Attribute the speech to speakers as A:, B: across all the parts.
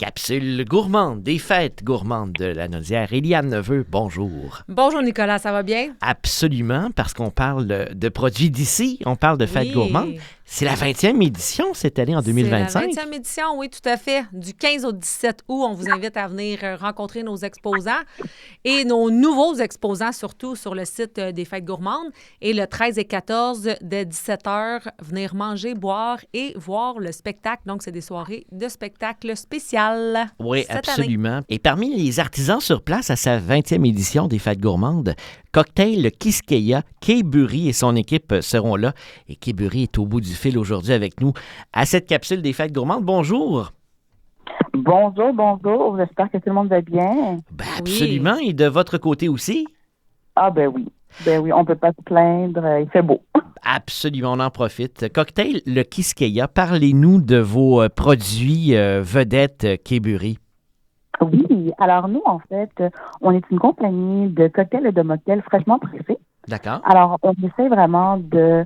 A: Capsule gourmande des fêtes gourmandes de la Naudière. Éliane Neveu, bonjour.
B: Bonjour Nicolas, ça va bien?
A: Absolument, parce qu'on parle de produits d'ici, on parle de fêtes gourmandes. C'est la 20e édition cette année en 2025.
B: C'est la 20e édition, oui, tout à fait. Du 15 au 17 août, on vous invite à venir rencontrer nos exposants et nos nouveaux exposants, surtout sur le site des Fêtes gourmandes. Et le 13 et 14, dès 17h, venir manger, boire et voir le spectacle. Donc, c'est des soirées de spectacle spécial.
A: Oui, absolument. Et parmi les artisans sur place à sa 20e édition des Fêtes gourmandes, Cocktail Quisqueya, Kay Burry et son équipe seront là. Et Kay Burry est au bout du fil aujourd'hui avec nous à cette capsule des Fêtes gourmandes. Bonjour.
C: Bonjour. J'espère que tout le monde va bien.
A: Ben absolument. Oui. Et de votre côté aussi?
C: Ah ben oui, on ne peut pas se plaindre. Il fait beau.
A: Absolument, on en profite. Cocktail Le Quisqueya, parlez-nous de vos produits vedettes Kay Burry.
C: Oui, alors nous, en fait, on est une compagnie de cocktails et de mocktails fraîchement pressés.
A: D'accord.
C: Alors, on essaie vraiment de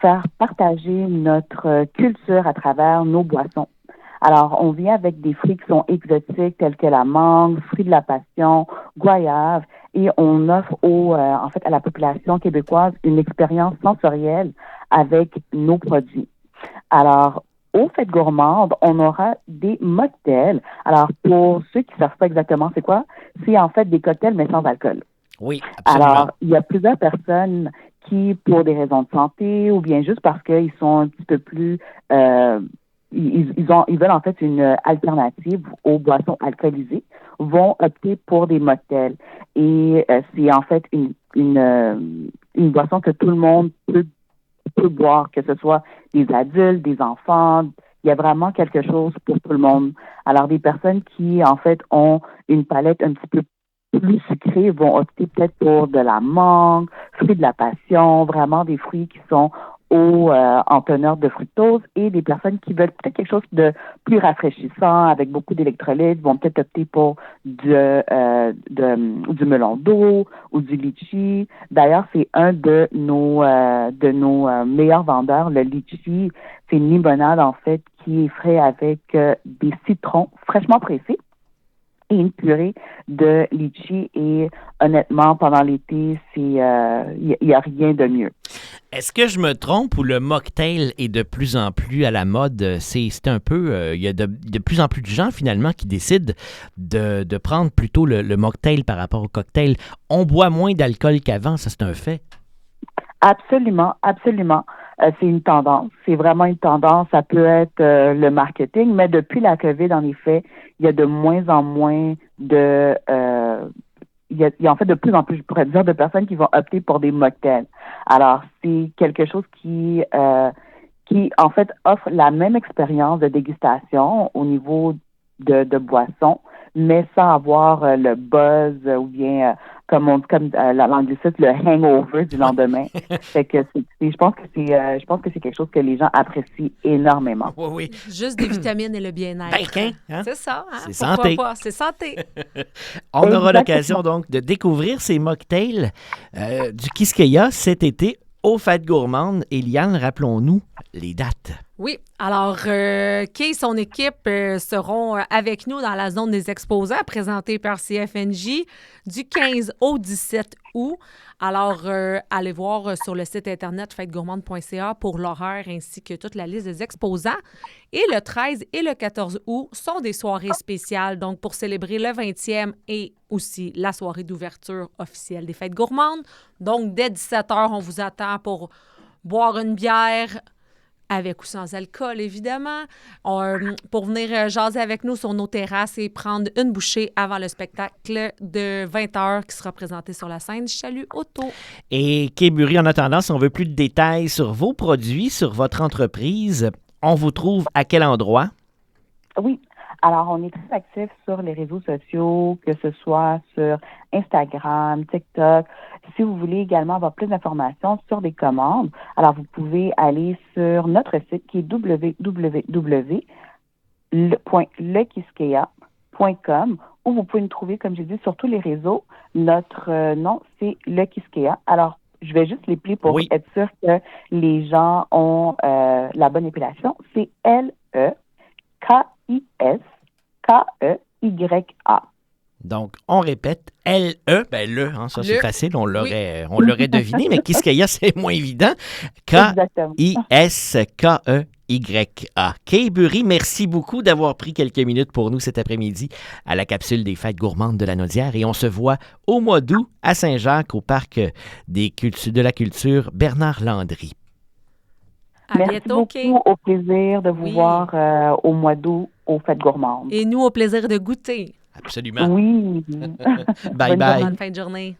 C: faire partager notre culture à travers nos boissons. Alors, on vient avec des fruits qui sont exotiques, tels que la mangue, fruits de la passion, goyave, et on offre à la population québécoise une expérience sensorielle avec nos produits. Alors, aux Fêtes gourmandes, on aura des mocktails. Alors, pour ceux qui ne savent pas exactement c'est quoi, c'est en fait des cocktails mais sans alcool.
A: Oui, absolument.
C: Alors, il y a plusieurs personnes qui, pour des raisons de santé ou bien juste parce qu'ils sont un petit peu plus... ils veulent en fait une alternative aux boissons alcoolisées, vont opter pour des mocktails. Et c'est en fait une boisson que tout le monde peut boire, que ce soit des adultes, des enfants. Il y a vraiment quelque chose pour tout le monde. Alors, des personnes qui, en fait, ont une palette un petit peu plus sucrée vont opter peut-être pour de la mangue, fruits de la passion, vraiment des fruits qui sont en teneur de fructose, et des personnes qui veulent peut-être quelque chose de plus rafraîchissant avec beaucoup d'électrolytes vont peut-être opter pour du melon d'eau ou du litchi. D'ailleurs, c'est un de nos meilleurs vendeurs, le litchi. C'est une limonade en fait qui est frais avec des citrons fraîchement pressés et une purée de litchi, et honnêtement, pendant l'été, il y a rien de mieux.
A: Est-ce que je me trompe ou le mocktail est de plus en plus à la mode? C'est un peu... il y a de plus en plus de gens, finalement, qui décident de prendre plutôt le mocktail par rapport au cocktail. On boit moins d'alcool qu'avant, ça, c'est un fait.
C: Absolument. C'est une tendance. C'est vraiment une tendance. Ça peut être le marketing, mais depuis la COVID, en effet, il y a de moins en moins de... il y a en fait de plus en plus, je pourrais dire, de personnes qui vont opter pour des mocktails. Alors, c'est quelque chose qui en fait, offre la même expérience de dégustation au niveau de boissons, mais sans avoir le buzz ou bien, comme l'anglicisme, le hangover du lendemain. Fait que je pense que c'est quelque chose que les gens apprécient énormément.
A: Oui.
B: Juste des vitamines et le bien-être.
A: Hein?
B: C'est ça. Hein?
A: C'est santé.
B: Pas? C'est santé.
A: On aura l'occasion donc de découvrir ces mocktails du Quisqueya cet été aux Fêtes gourmandes. Éliane, rappelons-nous les dates.
B: Oui. Alors, Kay et son équipe seront avec nous dans la zone des exposants présentés par CFNJ du 15 au 17 août. Alors, allez voir sur le site internet fêtesgourmandes.ca pour l'horaire ainsi que toute la liste des exposants. Et le 13 et le 14 août sont des soirées spéciales, donc pour célébrer le 20e et aussi la soirée d'ouverture officielle des Fêtes gourmandes. Donc, dès 17h, on vous attend pour boire une bière, avec ou sans alcool, évidemment, pour venir jaser avec nous sur nos terrasses et prendre une bouchée avant le spectacle de 20h qui sera présenté sur la scène Chalut Auto.
A: Et Kay Burry, en attendant, si on veut plus de détails sur vos produits, sur votre entreprise, on vous trouve à quel endroit?
C: Oui. Alors, on est très actifs sur les réseaux sociaux, que ce soit sur Instagram, TikTok. Si vous voulez également avoir plus d'informations sur des commandes, alors vous pouvez aller sur notre site qui est www.lequisqueya.com, où vous pouvez nous trouver, comme j'ai dit, sur tous les réseaux. Notre nom, c'est Le Quisqueya. Alors, je vais juste les plier pour être sûr que les gens ont la bonne épellation. C'est LEKISQUEYA. K-E-Y-A.
A: Donc, on répète, L-E, ça c'est
B: Le.
A: facile, on l'aurait deviné, mais Quisqueya, c'est moins évident.
C: Exactement.
A: K-I-S-K-E-Y-A. Kay Bury, merci beaucoup d'avoir pris quelques minutes pour nous cet après-midi à la capsule des fêtes gourmandes de la Naudière. Et on se voit au mois d'août à Saint-Jacques, au parc de la culture Bernard Landry.
B: À
C: Merci
B: bientôt,
C: beaucoup.
B: Kay.
C: Au plaisir de vous voir au mois d'août aux fêtes gourmandes.
B: Et nous, au plaisir de goûter.
A: Absolument.
C: Oui.
A: Bye bye.
B: Bonne fin de journée.